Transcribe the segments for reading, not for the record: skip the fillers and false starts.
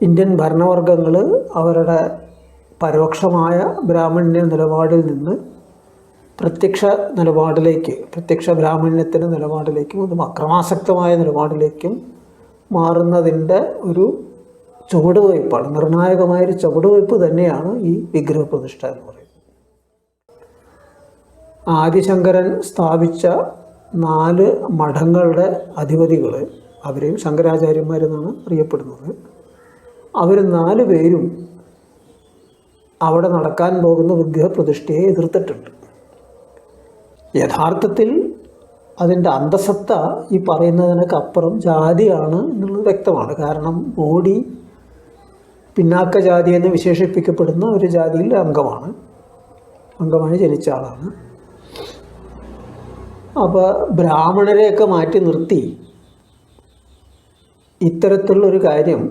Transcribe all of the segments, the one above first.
Indian ഭരണവർഗങ്ങൾ അവരുടെ പരോക്ഷമായ ബ്രാഹ്മണ്യ നിലപാടിൽ നിന്ന് പ്രത്യക്ഷ ബ്രാഹ്മണ്യത്തിൻ്റെ നിലപാടിലേക്കും അതും അക്രമാസക്തമായ നിലപാടിലേക്കും മാറുന്നതിൻ്റെ ഒരു ചുവടുവയ്പ്പാണ്, നിർണായകമായൊരു ചുവടുവയ്പ്പ് തന്നെയാണ് ഈ വിഗ്രഹപ്രതിഷ്ഠ എന്ന് പറയുന്നത്. ആദിശങ്കരൻ സ്ഥാപിച്ച 4 മഠങ്ങളുടെ അധിപതികൾ, അവരെയും ശങ്കരാചാര്യന്മാരെന്നാണ് അറിയപ്പെടുന്നത്, അവർ 4 പേരും അവിടെ നടക്കാൻ പോകുന്ന വിഗ്രഹപ്രതിഷ്ഠയെ എതിർത്തിട്ടുണ്ട്. യഥാർത്ഥത്തിൽ അതിൻ്റെ അന്തസത്ത ഈ പറയുന്നതിനൊക്കെ അപ്പുറം ജാതിയാണ് എന്നുള്ളത് വ്യക്തമാണ്. കാരണം മോഡി പിന്നാക്ക ജാതി എന്ന് വിശേഷിപ്പിക്കപ്പെടുന്ന ഒരു ജാതിയിൽ അംഗമായി ജനിച്ച ആളാണ്. അപ്പോൾ ബ്രാഹ്മണരെയൊക്കെ മാറ്റി നിർത്തി ഇത്തരത്തിലുള്ളൊരു കാര്യം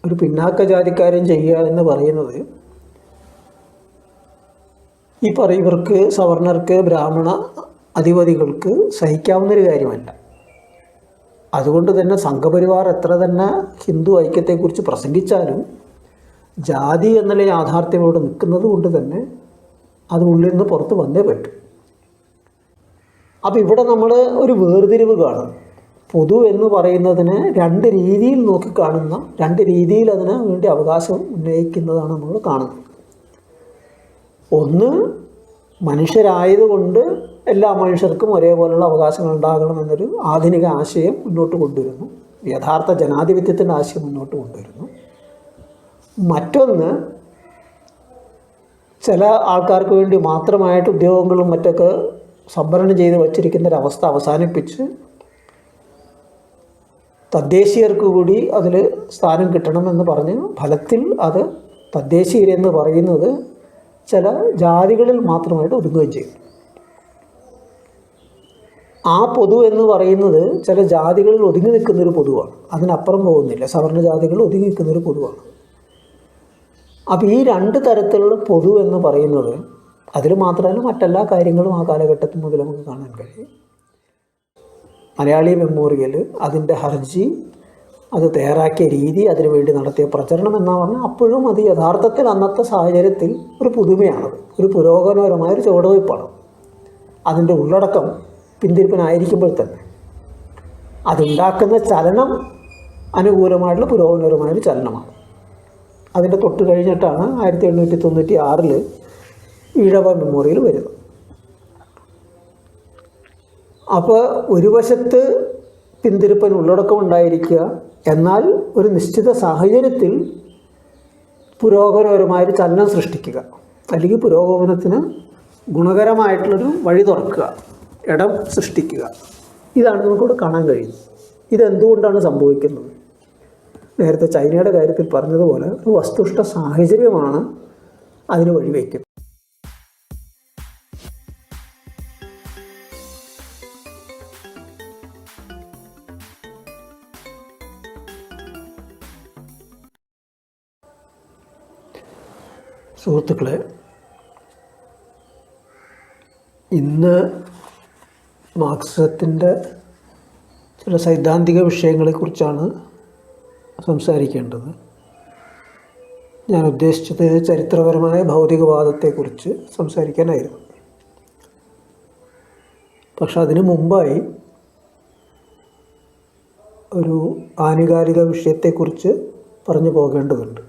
ഒരു പിന്നാക്ക ജാതിക്കാരൻ ചെയ്യുക എന്ന് പറയുന്നത് ഇവർക്ക് സവർണർക്ക് ബ്രാഹ്മണ അധിപതികൾക്ക് സഹിക്കാവുന്നൊരു കാര്യമല്ല. അതുകൊണ്ട് തന്നെ സംഘപരിവാർ എത്ര തന്നെ ഹിന്ദു ഐക്യത്തെക്കുറിച്ച് പ്രസംഗിച്ചാലും ജാതി എന്നുള്ള യാഥാർത്ഥ്യം ഇവിടെ നിൽക്കുന്നത് കൊണ്ട് തന്നെ അത് ഉള്ളിൽ നിന്ന് പുറത്ത് വന്നേ പറ്റും. അപ്പോൾ ഇവിടെ നമ്മൾ ഒരു വേർതിരിവ് കാണും. പൊതു എന്ന് പറയുന്നതിനെ 2 രീതിയിൽ നോക്കിക്കാണുന്ന, 2 രീതിയിൽ അതിന് വേണ്ടി അവകാശം ഉന്നയിക്കുന്നതാണ് നമ്മൾ കാണുന്നത്. ഒന്ന്, മനുഷ്യരായതുകൊണ്ട് എല്ലാ മനുഷ്യർക്കും ഒരേപോലുള്ള അവകാശങ്ങൾ ഉണ്ടാകണമെന്നൊരു ആധുനിക ആശയം മുന്നോട്ട് കൊണ്ടുവരുന്നു, യഥാർത്ഥ ജനാധിപത്യത്തിൻ്റെ ആശയം മുന്നോട്ട് കൊണ്ടുവരുന്നു. മറ്റൊന്ന്, ചില ആൾക്കാർക്ക് വേണ്ടി മാത്രമായിട്ട് ഉദ്യോഗങ്ങളും മറ്റൊക്കെ സംവരണം ചെയ്ത് വച്ചിരിക്കുന്നൊരവസ്ഥ അവസാനിപ്പിച്ച് തദ്ദേശീയർക്ക് കൂടി അതിൽ സ്ഥാനം കിട്ടണമെന്ന് പറഞ്ഞ് ഫലത്തിൽ അത് തദ്ദേശീയരെന്ന് പറയുന്നത് ചില ജാതികളിൽ മാത്രമായിട്ട് ഒതുങ്ങുകയും ചെയ്യും. ആ പൊതു എന്ന് പറയുന്നത് ചില ജാതികളിൽ ഒതുങ്ങി നിൽക്കുന്നൊരു പൊതുവാണ്, അതിനപ്പുറം പോകുന്നില്ല. സവർണ ജാതികളിൽ ഒതുങ്ങി നിൽക്കുന്നൊരു പൊതുവാണ്. അപ്പോൾ ഈ 2 തരത്തിലുള്ള പൊതു എന്ന് പറയുന്നത് അതിൽ മാത്രമല്ല മറ്റെല്ലാ കാര്യങ്ങളും ആ കാലഘട്ടത്തിൽ മുതൽ നമുക്ക് കാണാൻ കഴിയും. മലയാളി മെമ്മോറിയൽ, അതിൻ്റെ ഹർജി, അത് തയ്യാറാക്കിയ രീതി, അതിനുവേണ്ടി നടത്തിയ പ്രചരണം എന്നാണ് പറഞ്ഞാൽ അപ്പോഴും അത് യഥാർത്ഥത്തിൽ അന്നത്തെ സാഹചര്യത്തിൽ ഒരു പുതുമയാണത്, ഒരു പുരോഗമനപരമായൊരു ചുവടുവയ്പ്പാണ്. അതിൻ്റെ ഉള്ളടക്കം പിന്തിരിപ്പനായിരിക്കുമ്പോൾ തന്നെ അതുണ്ടാക്കുന്ന ചലനം അനുകൂലമായിട്ടുള്ള പുരോഗമനപരമായൊരു ചലനമാണ്. അതിൻ്റെ തൊട്ട് കഴിഞ്ഞിട്ടാണ് 1896 ഈഴവ മെമ്മോറിയൽ വരുന്നത്. അപ്പോൾ ഒരു വശത്ത് പിന്തിരിപ്പൻ ഉള്ളടക്കം ഉണ്ടായിരിക്കുക, എന്നാൽ ഒരു നിശ്ചിത സാഹചര്യത്തിൽ പുരോഗമനപരമായൊരു ചലനം സൃഷ്ടിക്കുക, അല്ലെങ്കിൽ പുരോഗമനത്തിന് ഗുണകരമായിട്ടുള്ളൊരു വഴി തുറക്കുക, ഇടം സൃഷ്ടിക്കുക. ഇതാണ് നമുക്കിവിടെ കാണാൻ കഴിയുന്നത്. ഇതെന്തുകൊണ്ടാണ് സംഭവിക്കുന്നത്? നേരത്തെ ചൈനയുടെ കാര്യത്തിൽ പറഞ്ഞതുപോലെ ഒരു വസ്തുനിഷ്ഠ സാഹചര്യമാണ് അതിന് വഴിവെക്കുന്നത്. സുഹൃത്തുക്കളെ, ഇന്ന് മാർക്സിസത്തിൻ്റെ ചില സൈദ്ധാന്തിക വിഷയങ്ങളെക്കുറിച്ചാണ് സംസാരിക്കേണ്ടത്. ഞാൻ ഉദ്ദേശിച്ചത് ചരിത്രപരമായ ഭൗതികവാദത്തെക്കുറിച്ച് സംസാരിക്കാനായിരുന്നു. പക്ഷെ അതിനു മുമ്പായി ഒരു ആനുകാലിക വിഷയത്തെക്കുറിച്ച് പറഞ്ഞു പോകേണ്ടതുണ്ട്.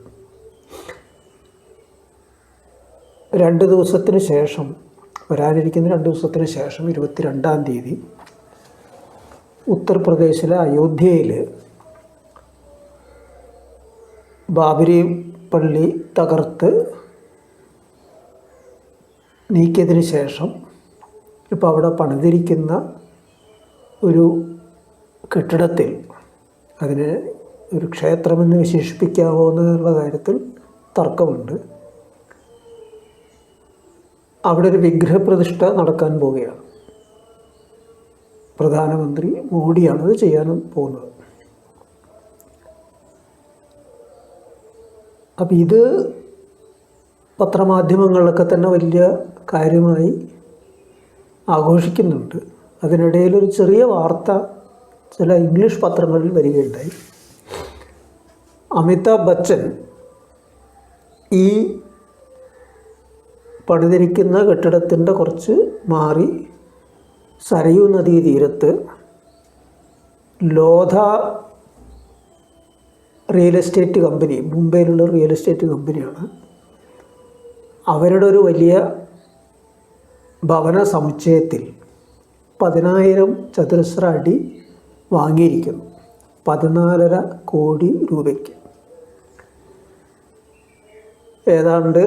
2 ദിവസത്തിന് ശേഷം, വരാനിരിക്കുന്ന 2 ദിവസത്തിന് ശേഷം 22-ാം തീയതി ഉത്തർപ്രദേശിലെ അയോധ്യയിൽ ബാബരി പള്ളി തകർത്ത് നീക്കിയതിന് ശേഷം ഇപ്പോൾ അവിടെ പണിതിരിക്കുന്ന ഒരു കെട്ടിടത്തിൽ, അതിനെ ഒരു ക്ഷേത്രമെന്ന് വിശേഷിപ്പിക്കാമോ എന്നുള്ള കാര്യത്തിൽ തർക്കമുണ്ട്. അവിടെ ഒരു വിഗ്രഹപ്രതിഷ്ഠ നടക്കാൻ പോവുകയാണ്. പ്രധാനമന്ത്രി മോഡിയാണത് ചെയ്യാനും പോകുന്നത്. അപ്പം ഇത് പത്രമാധ്യമങ്ങളിലൊക്കെ തന്നെ വലിയ കാര്യമായി ആഘോഷിക്കുന്നുണ്ട്. അതിനിടയിലൊരു ചെറിയ വാർത്ത ചില ഇംഗ്ലീഷ് പത്രങ്ങളിൽ വരികയുണ്ടായി. അമിതാഭ് ബച്ചൻ ഈ പണിതിരിക്കുന്ന കെട്ടിടത്തിൻ്റെ കുറച്ച് മാറി സരയൂ നദീ തീരത്ത് ലോധ റിയൽ എസ്റ്റേറ്റ് കമ്പനി, മുംബൈയിലുള്ള റിയൽ എസ്റ്റേറ്റ് കമ്പനിയാണ്, അവരുടെ ഒരു വലിയ ഭവന സമുച്ചയത്തിൽ 10,000 ചതുരശ്ര അടി വാങ്ങിയിരിക്കുന്നു 14.5 കോടി രൂപയ്ക്ക്. ഏതാണ്ട്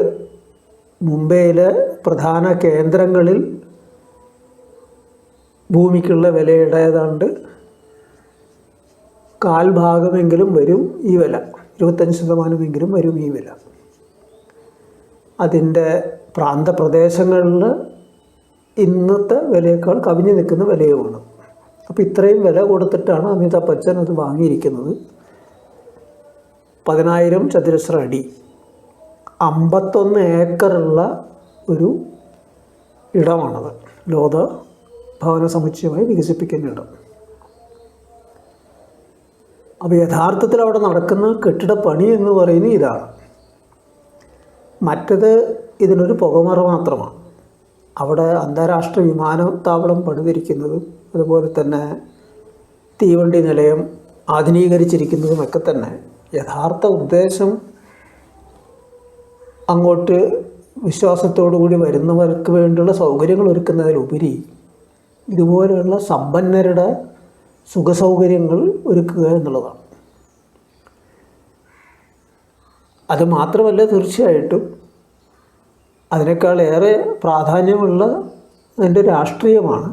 മുംബൈയിലെ പ്രധാന കേന്ദ്രങ്ങളിൽ ഭൂമിക്കുള്ള വിലയുടെ ഏതാണ്ട് 1/4 വരും ഈ വില, 25% വരും ഈ വില. അതിൻ്റെ പ്രാന്തപ്രദേശങ്ങളിൽ ഇന്നത്തെ വിലയേക്കാൾ കവിഞ്ഞു നിൽക്കുന്ന വിലയുമാണ്. അപ്പോൾ ഇത്രയും വില കൊടുത്തിട്ടാണ് അമിതാഭ് ബച്ചൻ അത് വാങ്ങിയിരിക്കുന്നത്. 10,000 ചതുരശ്ര അടി, 51 ഏക്കറുള്ള ഒരു ഇടമാണത്, ലോധ ഭവന സമുച്ചയമായി വികസിപ്പിക്കുന്ന ഇടം. അപ്പോൾ യഥാർത്ഥത്തിൽ അവിടെ നടക്കുന്ന കെട്ടിടപ്പണി എന്ന് പറയുന്നത് ഇതാണ്. മറ്റത് ഇതിനൊരു പുകമറ മാത്രമാണ്. അവിടെ അന്താരാഷ്ട്ര വിമാനത്താവളം പണിതിരിക്കുന്നതും അതുപോലെ തന്നെ തീവണ്ടി നിലയം ആധുനീകരിച്ചിരിക്കുന്നതുമൊക്കെ തന്നെ യഥാർത്ഥ ഉദ്ദേശം അങ്ങോട്ട് വിശ്വാസത്തോടു കൂടി വരുന്നവർക്ക് വേണ്ടിയുള്ള സൗകര്യങ്ങൾ ഒരുക്കുന്നതിലുപരി ഇതുപോലെയുള്ള സമ്പന്നരുടെ സുഖസൗകര്യങ്ങൾ ഒരുക്കുക എന്നുള്ളതാണ്. അത് മാത്രമല്ല, തീർച്ചയായിട്ടും അതിനേക്കാൾ ഏറെ പ്രാധാന്യമുള്ള അതിൻ്റെ രാഷ്ട്രീയമാണ്.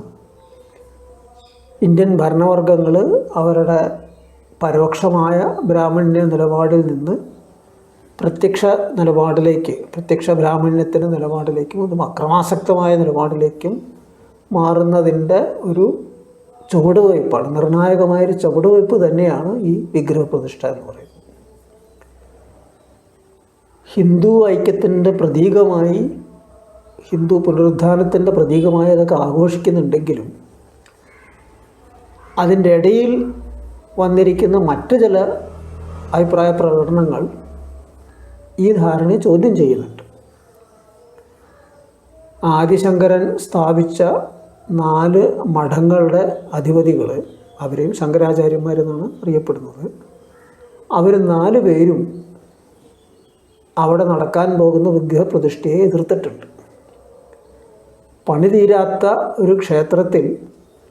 ഇന്ത്യൻ ഭരണവർഗങ്ങൾ അവരുടെ പരോക്ഷമായ ബ്രാഹ്മണ്യ നിലപാടിൽ നിന്ന് പ്രത്യക്ഷ നിലപാടിലേക്ക്, പ്രത്യക്ഷ ബ്രാഹ്മണ്യത്തിൻ്റെ നിലപാടിലേക്കും അതും അക്രമാസക്തമായ നിലപാടിലേക്കും മാറുന്നതിൻ്റെ ഒരു ചുവടുവയ്പ്പാണ്, നിർണായകമായൊരു ചുവടുവയ്പ്പ് തന്നെയാണ് ഈ വിഗ്രഹപ്രതിഷ്ഠ എന്ന് പറയുന്നത്. ഹിന്ദു ഐക്യത്തിൻ്റെ പ്രതീകമായി, ഹിന്ദു പുനരുദ്ധാനത്തിൻ്റെ പ്രതീകമായി അതൊക്കെ ആഘോഷിക്കുന്നുണ്ടെങ്കിലും അതിൻ്റെ ഇടയിൽ വന്നിരിക്കുന്ന മറ്റ് ചില അഭിപ്രായ പ്രകടനങ്ങൾ ഈ ധാരണയെ ചോദ്യം ചെയ്യുന്നുണ്ട്. ആദിശങ്കരൻ സ്ഥാപിച്ച 4 മഠങ്ങളുടെ അധിപതികൾ, അവരെയും ശങ്കരാചാര്യന്മാരെന്നാണ് അറിയപ്പെടുന്നത്, അവർ 4 പേരും അവിടെ നടക്കാൻ പോകുന്ന വിഗ്രഹപ്രതിഷ്ഠയെ എതിർത്തിട്ടുണ്ട്. പണി തീരാത്ത ഒരു ക്ഷേത്രത്തിൽ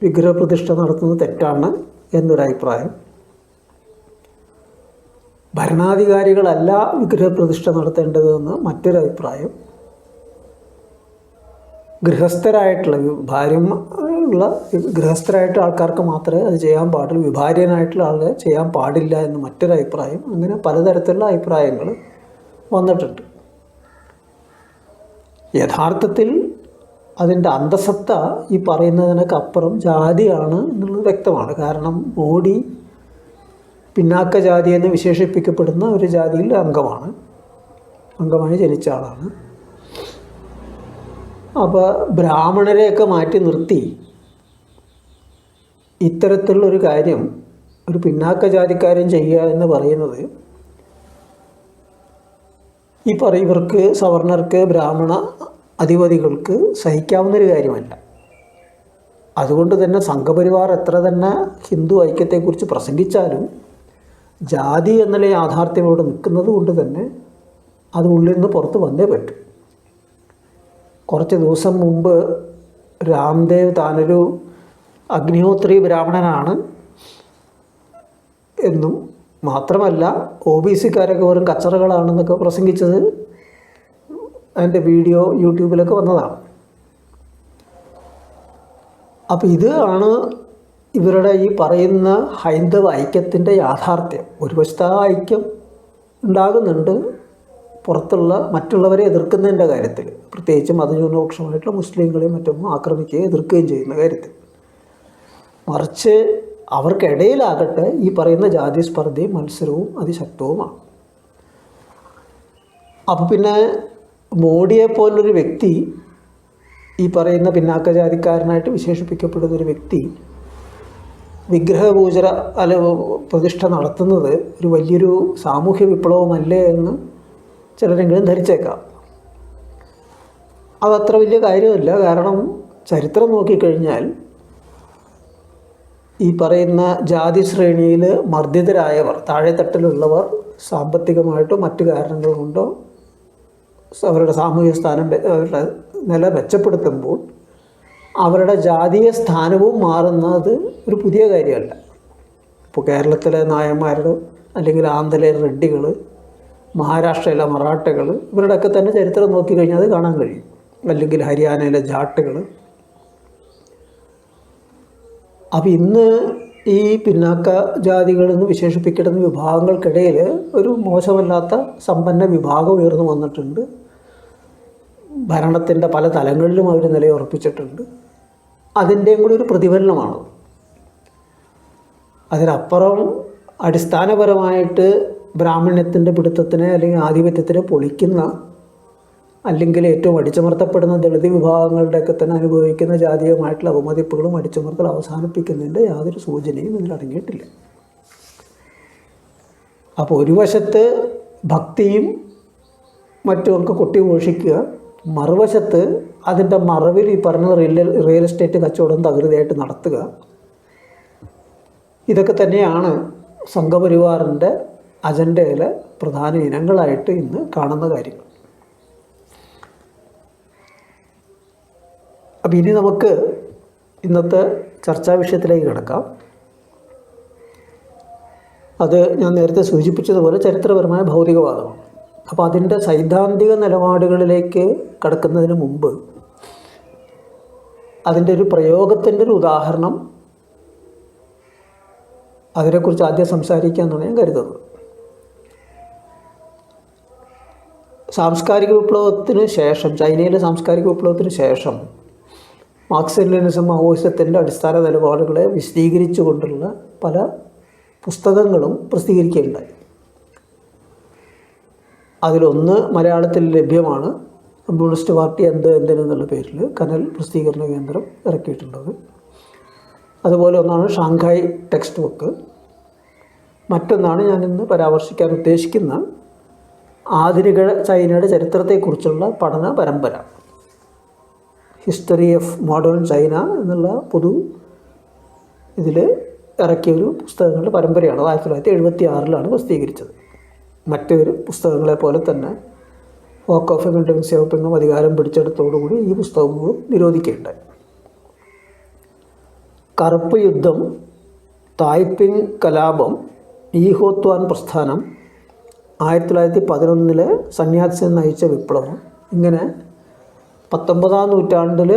വിഗ്രഹപ്രതിഷ്ഠ നടത്തുന്നത് തെറ്റാണ് എന്നൊരഭിപ്രായം. ഭരണാധികാരികളല്ല വിഗ്രഹപ്രതിഷ്ഠ നടത്തേണ്ടതെന്ന് മറ്റൊരഭിപ്രായം. ഗൃഹസ്ഥരായിട്ടുള്ള ഗൃഹസ്ഥരായിട്ടുള്ള ആൾക്കാർക്ക് മാത്രമേ അത് ചെയ്യാൻ പാടുള്ളൂ, വിഭാര്യനായിട്ടുള്ള ആൾ ചെയ്യാൻ പാടില്ല എന്ന് മറ്റൊരഭിപ്രായം. അങ്ങനെ പലതരത്തിലുള്ള അഭിപ്രായങ്ങൾ വന്നിട്ടുണ്ട്. യഥാർത്ഥത്തിൽ അതിൻ്റെ അന്തസത്ത ഈ പറയുന്നതിനൊക്കെ അപ്പുറം ജാതിയാണ് എന്നുള്ളത് വ്യക്തമാണ്. കാരണം മോഡി പിന്നാക്ക ജാതി എന്ന് വിശേഷിപ്പിക്കപ്പെടുന്ന ഒരു ജാതിയിൽ അംഗമായി ജനിച്ച ആളാണ്. അപ്പോൾ ബ്രാഹ്മണരെയൊക്കെ മാറ്റി നിർത്തി ഇത്തരത്തിലുള്ളൊരു കാര്യം ഒരു പിന്നാക്ക ജാതിക്കാരൻ ചെയ്യുക എന്ന് പറയുന്നത് ഇവർക്ക് സവർണർക്ക്, ബ്രാഹ്മണ അധിപതികൾക്ക് സഹിക്കാവുന്നൊരു കാര്യമല്ല. അതുകൊണ്ട് തന്നെ സംഘപരിവാർ എത്ര തന്നെ ഹിന്ദു ഐക്യത്തെക്കുറിച്ച് പ്രസംഗിച്ചാലും ജാതി എന്നുള്ള യാഥാർത്ഥ്യം ഇവിടെ നിൽക്കുന്നത് കൊണ്ട് തന്നെ അത് ഉള്ളിൽ നിന്ന് പുറത്ത് വന്നേ പറ്റും. കുറച്ച് ദിവസം മുമ്പ് രാംദേവ് താനൊരു അഗ്നിഹോത്രി ബ്രാഹ്മണനാണ് എന്നും മാത്രമല്ല OBC-കാരൊക്കെ വെറും കച്ചറകളാണെന്നൊക്കെ പ്രസംഗിച്ചത് അതിൻ്റെ വീഡിയോ യൂട്യൂബിലൊക്കെ വന്നതാണ്. അപ്പോൾ ഇതാണ് ഇവരുടെ ഈ പറയുന്ന ഹൈന്ദവ ഐക്യത്തിൻ്റെ യാഥാർത്ഥ്യം. ഒരു വശത്ത് ആ ഐക്യം ഉണ്ടാകുന്നുണ്ട് പുറത്തുള്ള മറ്റുള്ളവരെ എതിർക്കുന്നതിൻ്റെ കാര്യത്തിൽ, പ്രത്യേകിച്ചും മതന്യൂനപക്ഷമായിട്ടുള്ള മുസ്ലിങ്ങളെയും മറ്റും ആക്രമിക്കുകയും എതിർക്കുകയും ചെയ്യുന്ന കാര്യത്തിൽ. മറിച്ച് അവർക്കിടയിലാകട്ടെ ഈ പറയുന്ന ജാതി സ്പർദ്ധയും മത്സരവും അതിശക്തവുമാണ്. അപ്പോൾ പിന്നെ മോഡിയെപ്പോലൊരു വ്യക്തി, ഈ പറയുന്ന പിന്നാക്ക ജാതിക്കാരനായിട്ട് വിശേഷിപ്പിക്കപ്പെടുന്നൊരു വ്യക്തി വിഗ്രഹപൂജ അല്ല പ്രതിഷ്ഠ നടത്തുന്നത് ഒരു വലിയൊരു സാമൂഹ്യ വിപ്ലവമല്ലേ എന്ന് ചിലരെങ്കിലും ധരിച്ചേക്കാം. അതത്ര വലിയ കാര്യമല്ല. കാരണം ചരിത്രം നോക്കിക്കഴിഞ്ഞാൽ ഈ പറയുന്ന ജാതി ശ്രേണിയിൽ മർദ്ദിതരായവർ, താഴെത്തട്ടിലുള്ളവർ സാമ്പത്തികമായിട്ടോ മറ്റു കാരണങ്ങൾ കൊണ്ടോ അവരുടെ സാമൂഹിക സ്ഥാനം, അവരുടെ നില മെച്ചപ്പെടുത്തുമ്പോൾ അവരുടെ ജാതീയ സ്ഥാനവും മാറുന്നത് ഒരു പുതിയ കാര്യമല്ല. ഇപ്പോൾ കേരളത്തിലെ നായന്മാരുടെ അല്ലെങ്കിൽ ആന്ധ്രയിലെ റെഡ്ഡികൾ, മഹാരാഷ്ട്രയിലെ മറാഠകൾ, ഇവരുടെയൊക്കെ തന്നെ ചരിത്രം നോക്കിക്കഴിഞ്ഞാൽ അത് കാണാൻ കഴിയും. അല്ലെങ്കിൽ ഹരിയാനയിലെ ജാട്ടുകൾ. അപ്പം ഇന്ന് ഈ പിന്നാക്ക ജാതികളെന്ന് വിശേഷിപ്പിക്കുന്ന വിഭാഗങ്ങൾക്കിടയിൽ ഒരു മോശമല്ലാത്ത സമ്പന്ന വിഭാഗം ഉയർന്നു വന്നിട്ടുണ്ട്. ഭരണത്തിൻ്റെ പല തലങ്ങളിലും അവർ നിലയുറപ്പിച്ചിട്ടുണ്ട്. അതിൻ്റെയും കൂടി ഒരു പ്രതിഫലനമാണ്. അതിനപ്പുറം അടിസ്ഥാനപരമായിട്ട് ബ്രാഹ്മണ്യത്തിൻ്റെ പിടുത്തത്തിനെ അല്ലെങ്കിൽ ആധിപത്യത്തിനെ പൊളിക്കുന്ന, അല്ലെങ്കിൽ ഏറ്റവും അടിച്ചമർത്തപ്പെടുന്ന ദളിത് വിഭാഗങ്ങളുടെയൊക്കെ തന്നെ അനുഭവിക്കുന്ന ജാതീയമായിട്ടുള്ള അവമതിപ്പുകളും അടിച്ചമർത്തൽ അവസാനിപ്പിക്കുന്നതിൻ്റെ യാതൊരു സൂചനയും ഇതിലടങ്ങിയിട്ടില്ല. അപ്പോൾ ഒരു വശത്ത് ഭക്തിയും മറ്റുമൊക്കെ കൊട്ടിഘോഷിക്കുക, മറുവശത്ത് അതിൻ്റെ മറവിൽ ഈ പറഞ്ഞ റിയൽ എസ്റ്റേറ്റ് കച്ചവടം തകൃതിയായിട്ട് നടത്തുക. ഇതൊക്കെ തന്നെയാണ് സംഘപരിവാറിൻ്റെ അജണ്ടയിലെ പ്രധാന ഇനങ്ങളായിട്ട് ഇന്ന് കാണുന്ന കാര്യങ്ങൾ. അപ്പം ഇനി നമുക്ക് ഇന്നത്തെ ചർച്ചാ വിഷയത്തിലേക്ക് കിടക്കാം. അത് ഞാൻ നേരത്തെ സൂചിപ്പിച്ചതുപോലെ ചരിത്രപരമായ ഭൗതികവാദമാണ്. അപ്പോൾ അതിൻ്റെ സൈദ്ധാന്തിക നിലപാടുകളിലേക്ക് കടക്കുന്നതിന് മുമ്പ് അതിൻ്റെ ഒരു പ്രയോഗത്തിൻ്റെ ഒരു ഉദാഹരണം, അതിനെക്കുറിച്ച് ആദ്യം സംസാരിക്കാമെന്നാണ് ഞാൻ കരുതുന്നത്. സാംസ്കാരിക വിപ്ലവത്തിന് ശേഷം, ചൈനയിലെ സാംസ്കാരിക വിപ്ലവത്തിന് ശേഷം മാർക്സിസം ലെനിനിസം മാവോയിസത്തിൻ്റെ അടിസ്ഥാന നിലപാടുകളെ വിശദീകരിച്ചുകൊണ്ടുള്ള പല പുസ്തകങ്ങളും പ്രസിദ്ധീകരിക്കുകയുണ്ടായി. അതിലൊന്ന് മലയാളത്തിൽ ലഭ്യമാണ്. കമ്മ്യൂണിസ്റ്റ് പാർട്ടി എന്തിനെന്നുള്ള പേരിൽ കനൽ പ്രസിദ്ധീകരണ കേന്ദ്രം ഇറക്കിയിട്ടുള്ളത്. അതുപോലെ ഒന്നാണ് ഷാങ്ഹായ് ടെക്സ്റ്റ് ബുക്ക്. മറ്റൊന്നാണ് ഞാൻ ഇന്ന് പരാമർശിക്കാൻ ഉദ്ദേശിക്കുന്ന ആധുനിക ചൈനയുടെ ചരിത്രത്തെക്കുറിച്ചുള്ള പഠന പരമ്പര, ഹിസ്റ്ററി ഓഫ് മോഡേൺ ചൈന എന്നുള്ള ഇതിൽ ഇറക്കിയൊരു പുസ്തകങ്ങളുടെ പരമ്പരയാണ്. 1976 പ്രസിദ്ധീകരിച്ചത്. മറ്റൊരു പുസ്തകങ്ങളെ പോലെ തന്നെ വോക്ക് ഓഫ് മിൽട്ടൺ ഷോപ്പിങ്ങും അധികാരം പിടിച്ചെടുത്തോടുകൂടി ഈ പുസ്തകങ്ങളും നിരോധിക്കുകയുണ്ടായി. കറുപ്പ് യുദ്ധം, തായ്പിങ് കലാപം, ഈഹോത്വാൻ പ്രസ്ഥാനം, 1911 സന്യാസിൻ നയിച്ച വിപ്ലവം, ഇങ്ങനെ 19-ാം നൂറ്റാണ്ടിൽ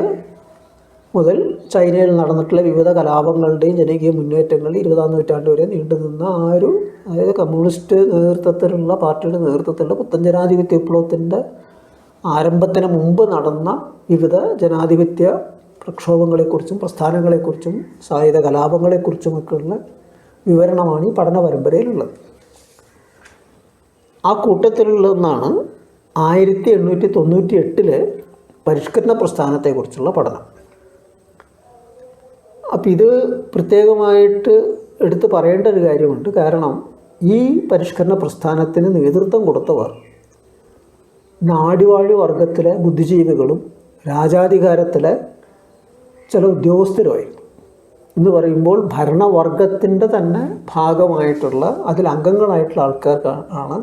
മുതൽ ചൈനയിൽ നടന്നിട്ടുള്ള വിവിധ കലാപങ്ങളുടെയും ജനകീയ മുന്നേറ്റങ്ങളുടെയും 20-ാം നൂറ്റാണ്ട് വരെ നീണ്ടുനിന്ന അതായത് കമ്മ്യൂണിസ്റ്റ് നേതൃത്വത്തിലുള്ള പാർട്ടിയുടെ നേതൃത്വത്തിലുള്ള പുത്തൻ ജനാധിപത്യ വിപ്ലവത്തിൻ്റെ ആരംഭത്തിന് മുമ്പ് നടന്ന വിവിധ ജനാധിപത്യ പ്രക്ഷോഭങ്ങളെക്കുറിച്ചും പ്രസ്ഥാനങ്ങളെക്കുറിച്ചും സായുധ കലാപങ്ങളെക്കുറിച്ചുമൊക്കെയുള്ള വിവരണമാണ് ഈ പഠന പരമ്പരയിലുള്ളത്. ആ കൂട്ടത്തിലുള്ള ഒന്നാണ് 1898 പരിഷ്കരണ പ്രസ്ഥാനത്തെക്കുറിച്ചുള്ള പഠനം. അപ്പം ഇത് പ്രത്യേകമായിട്ട് എടുത്ത് പറയേണ്ട ഒരു കാര്യമുണ്ട്. കാരണം ഈ പരിഷ്കരണ പ്രസ്ഥാനത്തിന് നേതൃത്വം കൊടുത്തവർ നാടിവാഴി വർഗത്തിലെ ബുദ്ധിജീവികളും രാജാധികാരത്തിലെ ചില ഉദ്യോഗസ്ഥരുമായിരുന്നു. എന്ന് പറയുമ്പോൾ ഭരണവർഗത്തിൻ്റെ തന്നെ ഭാഗമായിട്ടുള്ള, അതിൽ അംഗങ്ങളായിട്ടുള്ള ആൾക്കാർക്കാണ്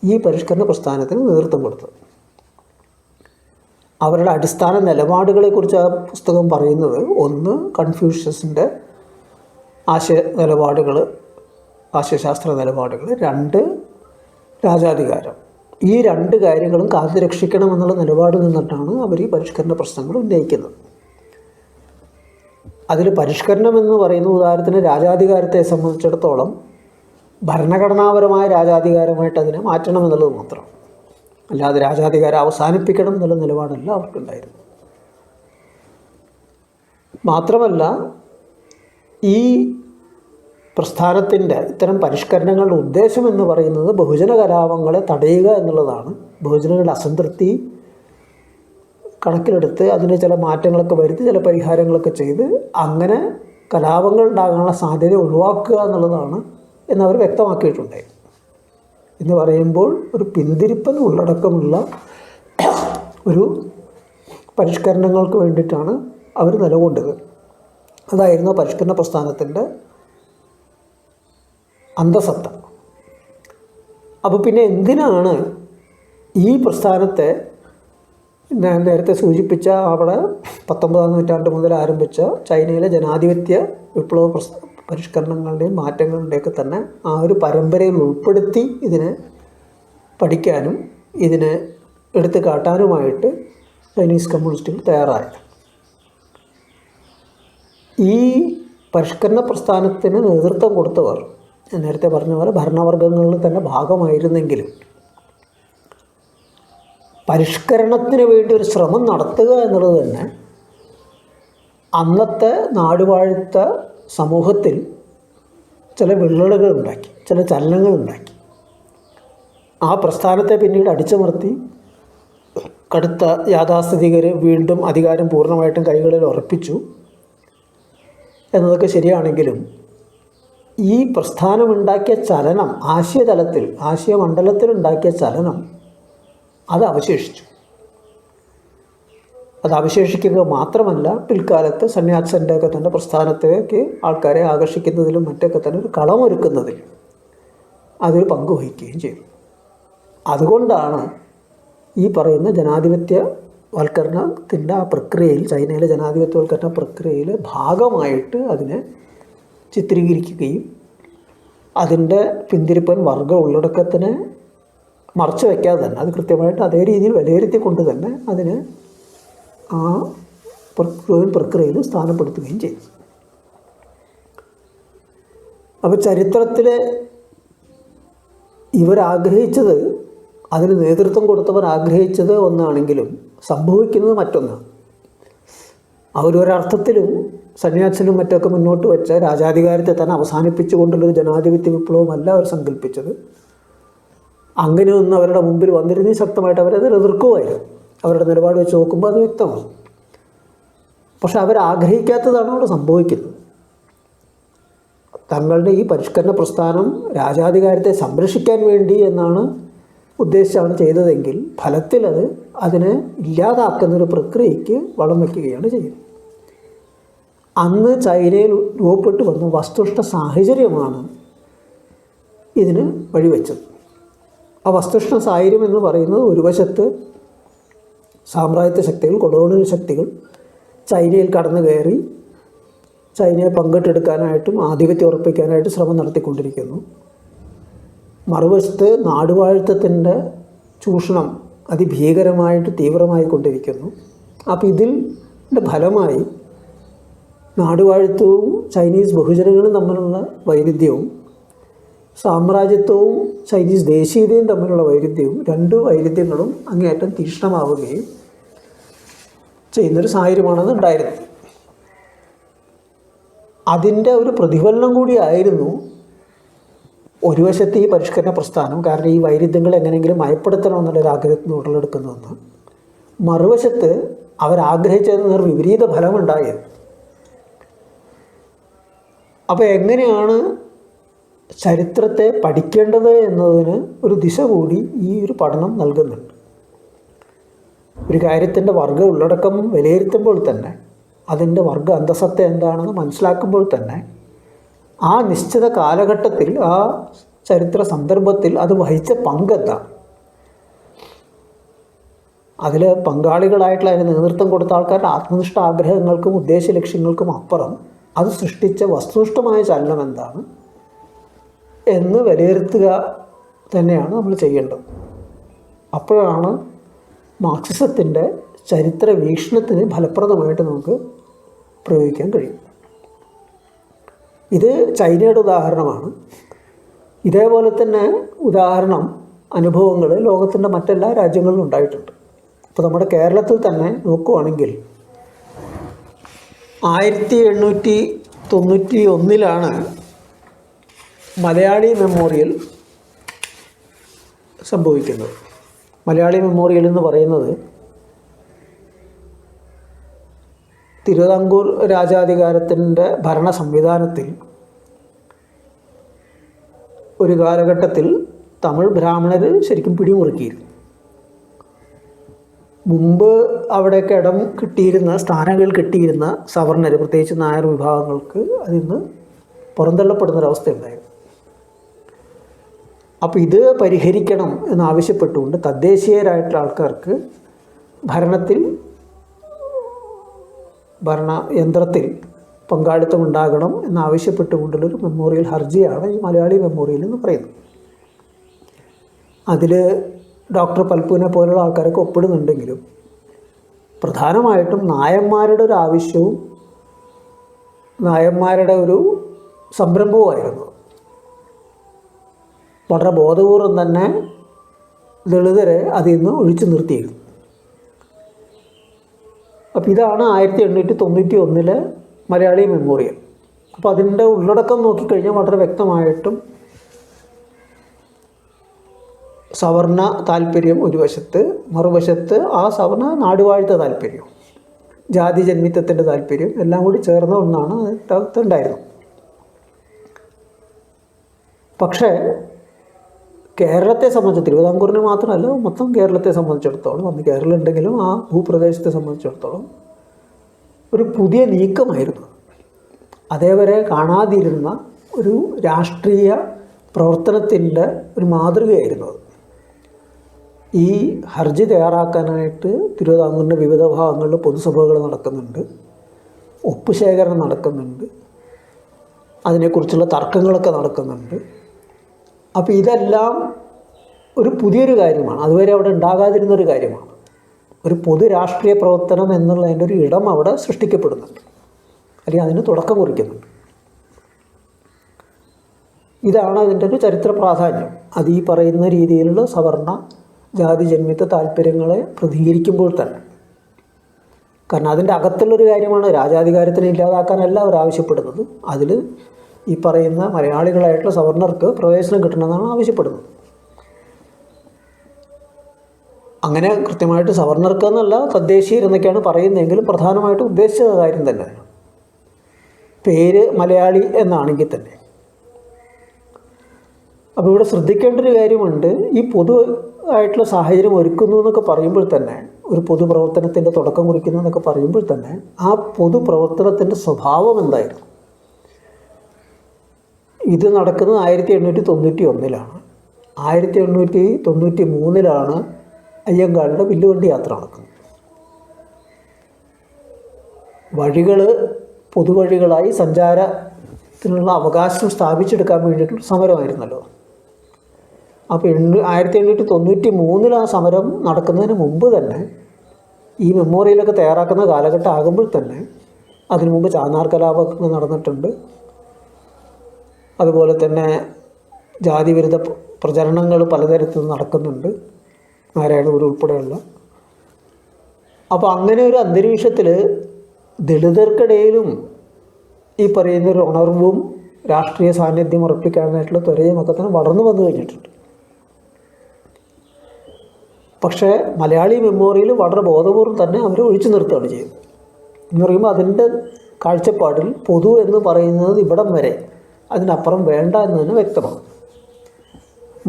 ഈ പരിഷ്കരണ പ്രസ്ഥാനത്തിന് നേതൃത്വം കൊടുത്തത്. അവരുടെ അടിസ്ഥാന നിലപാടുകളെക്കുറിച്ച് ആ പുസ്തകം പറയുന്നത്, ഒന്ന് കൺഫ്യൂഷ്യസിൻ്റെ ആശയശാസ്ത്ര നിലപാടുകൾ, 2 രാജാധികാരം. ഈ 2 കാര്യങ്ങളും കാത്തുരക്ഷിക്കണമെന്നുള്ള നിലപാട് നിന്നിട്ടാണ് അവർ ഈ പരിഷ്കരണ പ്രശ്നങ്ങൾ ഉന്നയിക്കുന്നത്. അതിൽ പരിഷ്കരണം എന്ന് പറയുന്ന ഉദാഹരണത്തിന് രാജാധികാരത്തെ സംബന്ധിച്ചിടത്തോളം ഭരണഘടനാപരമായ രാജാധികാരമായിട്ട് അതിനെ മാറ്റണം എന്നുള്ളത് മാത്രം, അല്ലാതെ രാജാധികാരം അവസാനിപ്പിക്കണം എന്നുള്ള നിലപാടല്ല അവർക്കുണ്ടായിരുന്നു. മാത്രമല്ല ഈ പ്രസ്ഥാനത്തിൻ്റെ ഇത്തരം പരിഷ്കരണങ്ങളുടെ ഉദ്ദേശം എന്ന് പറയുന്നത് ബഹുജന കലാപങ്ങളെ തടയുക എന്നുള്ളതാണ്. ബഹുജനങ്ങളുടെ അസംതൃപ്തി കണക്കിലെടുത്ത് അതിന് ചില മാറ്റങ്ങളൊക്കെ വരുത്തി ചില പരിഹാരങ്ങളൊക്കെ ചെയ്ത് അങ്ങനെ കലാപങ്ങൾ ഉണ്ടാകാനുള്ള സാധ്യത ഒഴിവാക്കുക എന്നുള്ളതാണ് എന്നവർ വ്യക്തമാക്കിയിട്ടുണ്ട്. എന്ന് പറയുമ്പോൾ ഒരു പിന്തിരിപ്പൻ ഉള്ളടക്കമുള്ള ഒരു പരിഷ്കരണങ്ങൾക്ക് വേണ്ടിയിട്ടാണ് അവർ നിലകൊണ്ടത്. അതായിരുന്നു പരിഷ്കരണ പ്രസ്ഥാനത്തിൻ്റെ അന്തസത്ത. അപ്പോൾ പിന്നെ എന്തിനാണ് ഈ പ്രസ്ഥാനത്തെ ഞാൻ നേരത്തെ സൂചിപ്പിച്ച അവിടെ 19-ാം നൂറ്റാണ്ട് മുതൽ ആരംഭിച്ച ചൈനയിലെ ജനാധിപത്യ വിപ്ലവ പരിഷ്കരണങ്ങളുടെയും മാറ്റങ്ങളുടെയൊക്കെ തന്നെ ആ ഒരു പരമ്പരയിൽ ഉൾപ്പെടുത്തി ഇതിനെ പഠിക്കാനും ഇതിനെ എടുത്തു കാട്ടാനുമായിട്ട് ചൈനീസ് കമ്മ്യൂണിസ്റ്റുകൾ തയ്യാറായത്? ഈ പരിഷ്കരണ പ്രസ്ഥാനത്തിന് നേതൃത്വം കൊടുത്തവർ ഞാൻ നേരത്തെ പറഞ്ഞ പോലെ ഭരണവർഗങ്ങളിൽ തന്നെ ഭാഗമായിരുന്നെങ്കിലും പരിഷ്കരണത്തിന് വേണ്ടി ഒരു ശ്രമം നടത്തുക എന്നുള്ളത് തന്നെ അന്നത്തെ നാടുവാഴുത്ത സമൂഹത്തിൽ ചില വിള്ളലുകൾ ഉണ്ടാക്കി, ചില ചലനങ്ങൾ ഉണ്ടാക്കി. ആ പ്രസ്ഥാനത്തെ പിന്നീട് അടിച്ചമർത്തി കടുത്ത യാഥാസ്ഥിതികർ വീണ്ടും അധികാരം പൂർണ്ണമായിട്ടും കൈകളിൽ ഉറപ്പിച്ചു എന്നതൊക്കെ ശരിയാണെങ്കിലും ഈ പ്രസ്ഥാനമുണ്ടാക്കിയ ചലനം ആശയതലത്തിൽ, ആശയമണ്ഡലത്തിലുണ്ടാക്കിയ ചലനം അത് അവശേഷിച്ചു. അത് അവശേഷിക്കുക മാത്രമല്ല, പിൽക്കാലത്ത് സന്യാസൻ്റെ ഒക്കെ തന്നെ പ്രസ്ഥാനത്തേക്ക് ആൾക്കാരെ ആകർഷിക്കുന്നതിലും മറ്റൊക്കെ തന്നെ ഒരു കളമൊരുക്കുന്നതിൽ അതൊരു പങ്ക് വഹിക്കുകയും ചെയ്തു. അതുകൊണ്ടാണ് ഈ പറയുന്ന ജനാധിപത്യവൽക്കരണത്തിൻ്റെ ആ പ്രക്രിയയിൽ, ചൈനയിലെ ജനാധിപത്യവൽക്കരണ പ്രക്രിയയിൽ ഭാഗമായിട്ട് അതിനെ ചിത്രീകരിക്കുകയും അതിൻ്റെ പിന്തിരിപ്പൻ വർഗ ഉള്ളടക്കത്തിനെ മറച്ചു വയ്ക്കാതെ തന്നെ അത് കൃത്യമായിട്ട് അതേ രീതിയിൽ വിലയിരുത്തിക്കൊണ്ട് തന്നെ അതിനെ ആ പ്രക്രിയയിൽ സ്ഥാനപ്പെടുത്തുകയും ചെയ്തു. അപ്പോൾ ചരിത്രത്തിൽ ഇവരാഗ്രഹിച്ചത്, അതിന് നേതൃത്വം കൊടുത്തവർ ആഗ്രഹിച്ചത് ഒന്നാണെങ്കിലും സംഭവിക്കുന്നത് മറ്റൊന്നാണ്. അവരൊരർത്ഥത്തിലും സന്യാസിനും മറ്റൊക്കെ മുന്നോട്ട് വെച്ച രാജാധികാരത്തെ തന്നെ അവസാനിപ്പിച്ചുകൊണ്ടുള്ളൊരു ജനാധിപത്യ വിപ്ലവമല്ല അവർ സങ്കല്പിച്ചത്. അങ്ങനെയൊന്നും അവരുടെ മുമ്പിൽ വന്നിരുന്ന ശക്തമായിട്ട് അവരത് എതിർക്കുമായിരുന്നു. അവരുടെ നിലപാട് വെച്ച് നോക്കുമ്പോൾ അത് വ്യക്തമാണ്. പക്ഷെ അവരാഗ്രഹിക്കാത്തതാണ് അവിടെ സംഭവിക്കുന്നത്. തങ്ങളുടെ ഈ പരിഷ്കരണ പ്രസ്ഥാനം രാജാധികാരത്തെ സംരക്ഷിക്കാൻ വേണ്ടി എന്നാണ് ഉദ്ദേശിച്ചാണ് ചെയ്തതെങ്കിൽ ഫലത്തിൽ അത് അതിനെ ഇല്ലാതാക്കുന്നൊരു പ്രക്രിയയ്ക്ക് വളം വയ്ക്കുകയാണ് ചെയ്യുന്നത്. അന്ന് ചൈനയിൽ രൂപപ്പെട്ടു വന്ന വസ്തുനിഷ്ഠ സാഹചര്യമാണ് ഇതിന് വഴിവെച്ചത്. ആ വസ്തുനിഷ്ഠ സാഹചര്യം എന്ന് പറയുന്നത് ഒരു വശത്ത് സാമ്രാജ്യത്വ ശക്തികൾ, കൊളോണിയൽ ശക്തികൾ ചൈനയിൽ കടന്നു കയറി ചൈനയെ പങ്കിട്ടെടുക്കാനായിട്ടും ആധിപത്യം ഉറപ്പിക്കാനായിട്ട് ശ്രമം നടത്തിക്കൊണ്ടിരിക്കുന്നു. മറുവശത്ത് നാടുവാഴ്ത്തത്തിൻ്റെ ചൂഷണം അതിഭീകരമായിട്ട് തീവ്രമായി കൊണ്ടിരിക്കുന്നു. അപ്പോൾ ഇതിൻ്റെ ഫലമായി നാടുവാഴ്ത്തവും ചൈനീസ് ബഹുജനങ്ങളും തമ്മിലുള്ള വൈരുദ്ധ്യവും സാമ്രാജ്യത്വവും ചൈനീസ് ദേശീയതയും തമ്മിലുള്ള വൈരുദ്ധ്യവും, രണ്ട് വൈരുദ്ധ്യങ്ങളും അങ്ങേയറ്റം തീക്ഷ്ണമാവുകയും ചെയ്യുന്നൊരു സാഹചര്യമാണെന്ന് ഉണ്ടായിരുന്നത്. അതിൻ്റെ ഒരു പ്രതിഫലനം കൂടിയായിരുന്നു ഒരു വശത്ത് ഈ പരിഷ്കരണ പ്രസ്ഥാനം, കാരണം ഈ വൈരുദ്ധ്യങ്ങൾ എങ്ങനെയെങ്കിലും മയപ്പെടുത്തണമെന്നുള്ളൊരു ആഗ്രഹത്തിന് ഉടലെടുക്കുന്നതെന്ന്, മറുവശത്ത് അവരാഗ്രഹിച്ചതിന് വിപരീത ഫലമുണ്ടായത്. അപ്പോൾ എങ്ങനെയാണ് ചരിത്രത്തെ പഠിക്കേണ്ടത് എന്നതിന് ഒരു ദിശ കൂടി ഈ ഒരു പഠനം നൽകുന്നുണ്ട്. ഒരു കാര്യത്തിൻ്റെ വർഗ ഉള്ളടക്കം വിലയിരുത്തുമ്പോൾ തന്നെ, അതിൻ്റെ വർഗ അന്തസത്ത എന്താണെന്ന് മനസ്സിലാക്കുമ്പോൾ തന്നെ ആ നിശ്ചിത കാലഘട്ടത്തിൽ, ആ ചരിത്ര സന്ദർഭത്തിൽ അത് വഹിച്ച പങ്കെന്താണ്, അതിൽ പങ്കാളികളായിട്ടുള്ള അതിന് നേതൃത്വം കൊടുത്ത ആൾക്കാരുടെ ആത്മനിഷ്ഠ ആഗ്രഹങ്ങൾക്കും ഉദ്ദേശ ലക്ഷ്യങ്ങൾക്കും അപ്പുറം അത് സൃഷ്ടിച്ച വസ്തുനിഷ്ഠമായ ചലനം എന്താണ് എന്ന് വിലയിരുത്തുക തന്നെയാണ് നമ്മൾ ചെയ്യേണ്ടത്. അപ്പോഴാണ് മാർക്സിസത്തിൻ്റെ ചരിത്ര വീക്ഷണത്തിന് ഫലപ്രദമായിട്ട് നമുക്ക് പ്രയോഗിക്കാൻ കഴിയും. ഇത് ചൈനയുടെ ഉദാഹരണമാണ്. ഇതേപോലെ തന്നെ ഉദാഹരണം അനുഭവങ്ങൾ ലോകത്തിൻ്റെ മറ്റെല്ലാ രാജ്യങ്ങളിലും ഉണ്ടായിട്ടുണ്ട്. ഇപ്പോൾ നമ്മുടെ കേരളത്തിൽ തന്നെ നോക്കുകയാണെങ്കിൽ 1891 മലയാളി മെമ്മോറിയൽ സംഭവിക്കുന്നത്. മലയാളി മെമ്മോറിയൽ എന്ന് പറയുന്നത് തിരുവിതാംകൂർ രാജാധികാരത്തിൻ്റെ ഭരണ സംവിധാനത്തിൽ ഒരു കാലഘട്ടത്തിൽ തമിഴ് ബ്രാഹ്മണർ ശരിക്കും പിടിമുറുക്കിയിരുന്നു. മുമ്പ് അവിടെയൊക്കെ ഇടം കിട്ടിയിരുന്ന സ്ഥാനങ്ങൾ കിട്ടിയിരുന്ന സവർണർ, പ്രത്യേകിച്ച് നായർ വിഭാഗങ്ങൾക്ക് അതിൽ നിന്ന് പുറന്തള്ളപ്പെടുന്നൊരവസ്ഥയുണ്ടായിരുന്നു. അപ്പോൾ ഇത് പരിഹരിക്കണം എന്നാവശ്യപ്പെട്ടുകൊണ്ട് തദ്ദേശീയരായിട്ടുള്ള ആൾക്കാർക്ക് ഭരണയന്ത്രത്തിൽ പങ്കാളിത്തം ഉണ്ടാകണം എന്നാവശ്യപ്പെട്ടുകൊണ്ടുള്ളൊരു മെമ്മോറിയൽ ഹർജിയാണ് ഈ മലയാളി മെമ്മോറിയൽ എന്ന് പറയുന്നത്. അതിൽ ഡോക്ടർ പൽപ്പുവിനെ പോലുള്ള ആൾക്കാരൊക്കെ ഒപ്പിടുന്നുണ്ടെങ്കിലും പ്രധാനമായിട്ടും നായന്മാരുടെ ഒരു ആവശ്യവും നായന്മാരുടെ ഒരു സംരംഭവുമായിരുന്നു. വളരെ ബോധപൂർവം തന്നെ ദളിതരെ അതിൽ നിന്ന് ഒഴിച്ചു നിർത്തിയിരുന്നു. അപ്പോൾ ഇതാണ് 1891 മലയാളി മെമ്മോറിയൽ. അപ്പോൾ അതിൻ്റെ ഉള്ളടക്കം നോക്കിക്കഴിഞ്ഞാൽ വളരെ വ്യക്തമായിട്ടും സവർണ താല്പര്യം ഒരു വശത്ത്, മറുവശത്ത് ആ സവർണ നാടുവാഴ്ത്ത താല്പര്യം, ജാതി ജന്മിത്വത്തിൻ്റെ താല്പര്യം എല്ലാം കൂടി ചേർന്ന ഒന്നാണ് അതിനകത്തുണ്ടായിരുന്നത്. പക്ഷേ കേരളത്തെ സംബന്ധിച്ച്, തിരുവിതാംകൂറിനെ മാത്രമല്ല മൊത്തം കേരളത്തെ സംബന്ധിച്ചിടത്തോളം, അന്ന് കേരളം ഉണ്ടെങ്കിലും ആ ഭൂപ്രദേശത്തെ സംബന്ധിച്ചിടത്തോളം ഒരു പുതിയ നീക്കമായിരുന്നു. അതേവരെ കാണാതിരുന്ന ഒരു രാഷ്ട്രീയ പ്രവർത്തനത്തിൻ്റെ ഒരു മാതൃകയായിരുന്നു. ഈ ഹർജി തയ്യാറാക്കാനായിട്ട് തിരുവിതാംകൂറിൻ്റെ വിവിധ ഭാഗങ്ങളിൽ പൊതുസഭകൾ നടക്കുന്നുണ്ട്, ഒപ്പുശേഖരണം നടക്കുന്നുണ്ട്, അതിനെക്കുറിച്ചുള്ള തർക്കങ്ങളൊക്കെ നടക്കുന്നുണ്ട്. അപ്പോൾ ഇതെല്ലാം ഒരു പുതിയൊരു കാര്യമാണ്, അതുവരെ അവിടെ ഉണ്ടാകാതിരുന്നൊരു കാര്യമാണ്. ഒരു പൊതു രാഷ്ട്രീയ പ്രവർത്തനം എന്നുള്ളതിൻ്റെ ഒരു ഇടം അവിടെ സൃഷ്ടിക്കപ്പെടുന്നുണ്ട്, അല്ലെങ്കിൽ അതിന് തുടക്കം കുറിക്കുന്നുണ്ട്. ഇതാണ് അതിൻ്റെ ഒരു ചരിത്ര പ്രാധാന്യം. അത് ഈ പറയുന്ന രീതിയിലുള്ള സവർണ ജാതി ജന്മിത്വ താല്പര്യങ്ങളെ പ്രതികരിക്കുമ്പോൾ തന്നെ, കാരണം അതിൻ്റെ അകത്തുള്ളൊരു കാര്യമാണ്. രാജാധികാരത്തിനെ ഇല്ലാതാക്കാനല്ല അവർ ആവശ്യപ്പെടുന്നത്, അതിൽ ഈ പറയുന്ന മലയാളികളായിട്ടുള്ള സവർണർക്ക് പ്രവേശനം കിട്ടണമെന്നാണ് ആവശ്യപ്പെടുന്നത്. അങ്ങനെ കൃത്യമായിട്ട് സവർണർക്ക് എന്നല്ല, തദ്ദേശീയരെന്നൊക്കെയാണ് പറയുന്നതെങ്കിലും പ്രധാനമായിട്ടും ഉദ്ദേശിച്ച കാര്യം തന്നെ പേര് മലയാളി എന്നാണെങ്കിൽ തന്നെ. അപ്പോൾ ഇവിടെ ശ്രദ്ധിക്കേണ്ട ഒരു കാര്യമുണ്ട്. ഈ പൊതു ആയിട്ടുള്ള സാഹചര്യം ഒരുക്കുന്നു എന്നൊക്കെ പറയുമ്പോൾ തന്നെ, ഒരു പൊതുപ്രവർത്തനത്തിൻ്റെ തുടക്കം കുറിക്കുന്നു എന്നൊക്കെ പറയുമ്പോൾ തന്നെ, ആ പൊതുപ്രവർത്തനത്തിൻ്റെ സ്വഭാവം എന്തായിരുന്നു? ഇത് നടക്കുന്നത് 1891. 1893 അയ്യങ്കാളിയുടെ വില്ലുവണ്ടി യാത്ര നടക്കുന്നത്. വഴികൾ പൊതുവഴികളായി സഞ്ചാരത്തിനുള്ള അവകാശം സ്ഥാപിച്ചെടുക്കാൻ വേണ്ടിയിട്ടുള്ള സമരമായിരുന്നല്ലോ. അപ്പോൾ 1893 ആ സമരം നടക്കുന്നതിന് മുമ്പ് തന്നെ, ഈ മെമ്മോറിയലൊക്കെ തയ്യാറാക്കുന്ന കാലഘട്ടം ആകുമ്പോൾ തന്നെ, അതിനു മുമ്പ് ചാന്നാർ കലാപങ്ങൾ നടന്നിട്ടുണ്ട്. അതുപോലെ തന്നെ ജാതിവിരുദ്ധ പ്രചരണങ്ങൾ പലതരത്തിൽ നടക്കുന്നുണ്ട്, നാരായണഗുരു ഉൾപ്പെടെയുള്ള. അപ്പോൾ അങ്ങനെ ഒരു അന്തരീക്ഷത്തിൽ ദളിതർക്കിടയിലും ഈ പറയുന്നൊരു ഉണർവും രാഷ്ട്രീയ സാന്നിധ്യം ഉറപ്പിക്കാനായിട്ടുള്ള ത്വരയുമൊക്കെ തന്നെ വളർന്നു വന്നു കഴിഞ്ഞിട്ടുണ്ട്. പക്ഷേ മലയാളി മെമ്മോറിയൽ വളരെ ബോധപൂർവം തന്നെ അവർ ഒഴിച്ചു നിർത്തുകയാണ് ചെയ്യുന്നത്. എന്ന് പറയുമ്പോൾ അതിൻ്റെ കാഴ്ചപ്പാടിൽ പൊതു എന്ന് പറയുന്നത് ഇവിടം വരെ, അതിനപ്പുറം വേണ്ട എന്ന് തന്നെ വ്യക്തമാണ്.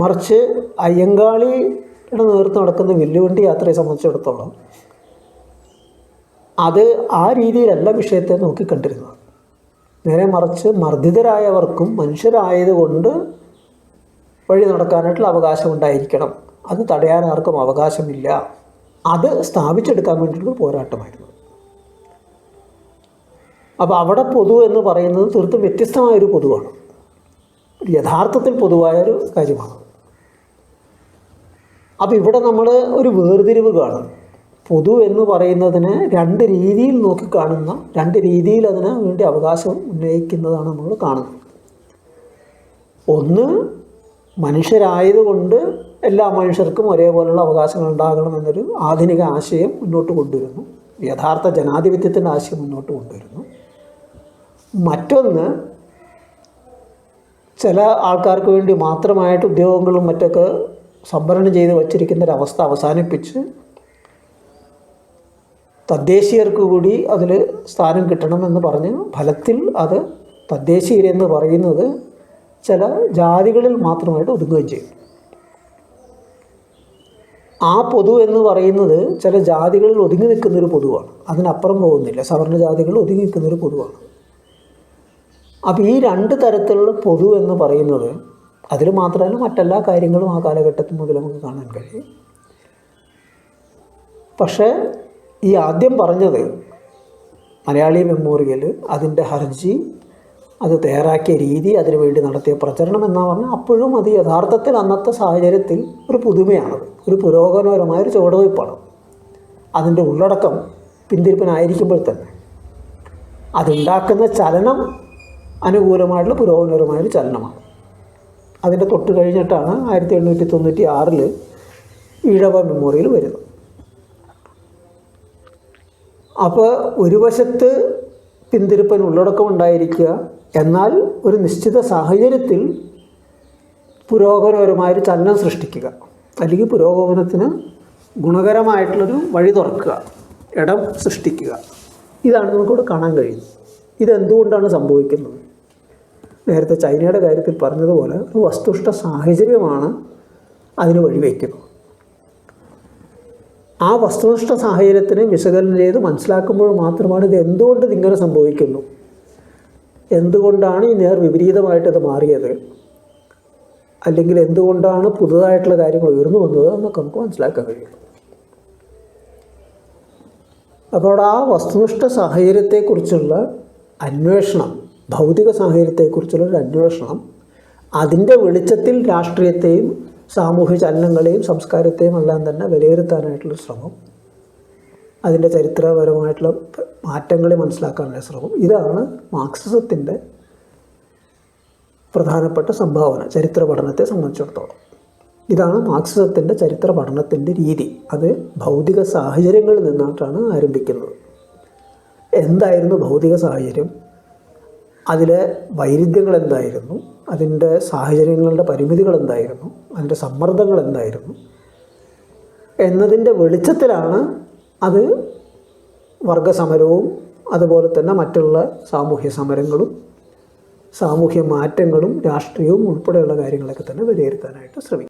മറിച്ച് അയ്യങ്കാളിയുടെ നേതൃത്വം നടക്കുന്ന വില്ലുവണ്ടി യാത്രയെ സംബന്ധിച്ചിടത്തോളം അത് ആ രീതിയിലല്ല വിഷയത്തെ നോക്കിക്കണ്ടിരുന്നത്. നേരെ മറിച്ച് മർദ്ദിതരായവർക്കും മനുഷ്യരായതുകൊണ്ട് വഴി നടക്കാനായിട്ടുള്ള അവകാശം ഉണ്ടായിരിക്കണം, അത് തടയാൻ ആർക്കും അവകാശമില്ല, അത് സ്ഥാപിച്ചെടുക്കാൻ വേണ്ടിയിട്ടുള്ള പോരാട്ടമായിരുന്നു. അപ്പോൾ അവിടെ പൊതു എന്ന് പറയുന്നത് തീർത്തും വ്യത്യസ്തമായൊരു പൊതുവാണ്, യഥാർത്ഥത്തിൽ പൊതുവായൊരു കാര്യമാണ്. അപ്പോൾ ഇവിടെ നമ്മൾ ഒരു വേർതിരിവ് കാണും. പൊതു എന്ന് പറയുന്നതിനെ രണ്ട് രീതിയിൽ നോക്കിക്കാണുന്ന, രണ്ട് രീതിയിൽ അതിന് വേണ്ടി അവകാശം ഉന്നയിക്കുന്നതാണ് നമ്മൾ കാണുന്നത്. ഒന്ന്, മനുഷ്യരായതുകൊണ്ട് എല്ലാ മനുഷ്യർക്കും ഒരേപോലെയുള്ള അവകാശങ്ങൾ ഉണ്ടാകണമെന്നൊരു ആധുനിക ആശയം മുന്നോട്ട് കൊണ്ടുവരുന്നു, യഥാർത്ഥ ജനാധിപത്യത്തിൻ്റെ ആശയം മുന്നോട്ട് കൊണ്ടുവരുന്നു. മറ്റൊന്ന്, ചില ആൾക്കാർക്ക് വേണ്ടി മാത്രമായിട്ട് ഉദ്യോഗങ്ങളും മറ്റൊക്കെ സംവരണം ചെയ്ത് വച്ചിരിക്കുന്നൊരവസ്ഥ അവസാനിപ്പിച്ച് തദ്ദേശീയർക്ക് കൂടി അതിൽ സ്ഥാനം കിട്ടണമെന്ന് പറഞ്ഞ് ഫലത്തിൽ അത് തദ്ദേശീയരെന്ന് പറയുന്നത് ചില ജാതികളിൽ മാത്രമായിട്ട് ഒതുങ്ങുകയും ചെയ്യും. ആ പൊതു എന്ന് പറയുന്നത് ചില ജാതികളിൽ ഒതുങ്ങി നിൽക്കുന്നൊരു പൊതുവാണ്, അതിനപ്പുറം പോകുന്നില്ല. സവർണ ജാതികളിൽ ഒതുങ്ങി നിൽക്കുന്നൊരു പൊതുവാണ്. അപ്പോൾ ഈ രണ്ട് തരത്തിലുള്ള പൊതു എന്ന് പറയുന്നത് അതിൽ മാത്രമല്ല മറ്റെല്ലാ കാര്യങ്ങളും ആ കാലഘട്ടത്തിൽ മുതൽ നമുക്ക് കാണാൻ കഴിയും. പക്ഷേ ഈ ആദ്യം പറഞ്ഞത് മലയാളി മെമ്മോറിയൽ, അതിൻ്റെ ഹർജി, അത് തയ്യാറാക്കിയ രീതി, അതിനുവേണ്ടി നടത്തിയ പ്രചരണം എന്നാ പറഞ്ഞാൽ അപ്പോഴും അത് യഥാർത്ഥത്തിൽ അന്നത്തെ സാഹചര്യത്തിൽ ഒരു പുതുമയാണത്, ഒരു പുരോഗമനപരമായൊരു ചുവടുവയ്പ്പാണ്. അതിൻ്റെ ഉള്ളടക്കം പിന്തിരിപ്പനായിരിക്കുമ്പോൾ തന്നെ അതുണ്ടാക്കുന്ന ചലനം അനുകൂലമായിട്ടുള്ള പുരോഗമനപരമായൊരു ചലനമാണ്. അതിൻ്റെ തൊട്ട് കഴിഞ്ഞിട്ടാണ് 1896 ഈഴവ മെമ്മോറിയൽ വരുന്നത്. അപ്പോൾ ഒരു വശത്ത് പിന്തിരിപ്പൻ ഉള്ളടക്കം ഉണ്ടായിരിക്കുക, എന്നാൽ ഒരു നിശ്ചിത സാഹചര്യത്തിൽ പുരോഗമനപരമായൊരു ചലനം സൃഷ്ടിക്കുക, അല്ലെങ്കിൽ പുരോഗമനത്തിന് ഗുണകരമായിട്ടുള്ളൊരു വഴി തുറക്കുക, ഇടം സൃഷ്ടിക്കുക. ഇതാണ് നമുക്കിവിടെ കാണാൻ കഴിയുന്നത്. ഇതെന്തുകൊണ്ടാണ് സംഭവിക്കുന്നത്? നേരത്തെ ചൈനയുടെ കാര്യത്തിൽ പറഞ്ഞതുപോലെ ഒരു വസ്തുനിഷ്ഠ സാഹചര്യമാണ് അതിന് വഴിവെക്കുന്നത്. ആ വസ്തുനിഷ്ഠ സാഹചര്യത്തിന് വിശകലനം ചെയ്ത് മനസ്സിലാക്കുമ്പോൾ മാത്രമാണ് ഇത് എന്തുകൊണ്ട് ഇങ്ങനെ സംഭവിക്കുന്നു, എന്തുകൊണ്ടാണ് ഈ നേർ വിപരീതമായിട്ടത് മാറിയത്, അല്ലെങ്കിൽ എന്തുകൊണ്ടാണ് പുതുതായിട്ടുള്ള കാര്യങ്ങൾ ഉയർന്നു വന്നത് എന്നൊക്കെ നമുക്ക് മനസ്സിലാക്കാൻ കഴിയും. അപ്പോൾ ആ വസ്തുനിഷ്ഠ സാഹചര്യത്തെക്കുറിച്ചുള്ള അന്വേഷണം, ഭൗതിക സാഹചര്യത്തെക്കുറിച്ചുള്ളൊരു അന്വേഷണം, അതിൻ്റെ വെളിച്ചത്തിൽ രാഷ്ട്രീയത്തെയും സാമൂഹ്യ ചലനങ്ങളെയും സംസ്കാരത്തെയും എല്ലാം തന്നെ വിലയിരുത്താനായിട്ടുള്ള ശ്രമം, അതിൻ്റെ ചരിത്രപരമായിട്ടുള്ള മാറ്റങ്ങളെ മനസ്സിലാക്കാനുള്ള ശ്രമം, ഇതാണ് മാർക്സിസത്തിൻ്റെ പ്രധാനപ്പെട്ട സംഭാവന ചരിത്ര പഠനത്തെ സംബന്ധിച്ചിടത്തോളം. ഇതാണ് മാർക്സിസത്തിൻ്റെ ചരിത്ര പഠനത്തിൻ്റെ രീതി. അത് ഭൗതിക സാഹചര്യങ്ങളിൽ നിന്നിട്ടാണ് ആരംഭിക്കുന്നത്. എന്തായിരുന്നു ഭൗതിക സാഹചര്യം, അതിലെ വൈരുദ്ധ്യങ്ങൾ എന്തായിരുന്നു, അതിൻ്റെ സാഹചര്യങ്ങളുടെ പരിമിതികൾ എന്തായിരുന്നു, അതിൻ്റെ സമ്മർദ്ദങ്ങൾ എന്തായിരുന്നു എന്നതിൻ്റെ വെളിച്ചത്തിലാണ് അത് വർഗസമരവും അതുപോലെ തന്നെ മറ്റുള്ള സാമൂഹ്യ സമരങ്ങളും സാമൂഹ്യ മാറ്റങ്ങളും രാഷ്ട്രീയവും ഉൾപ്പെടെയുള്ള കാര്യങ്ങളൊക്കെ തന്നെ വിലയിരുത്താനായിട്ട് ശ്രമിക്കും.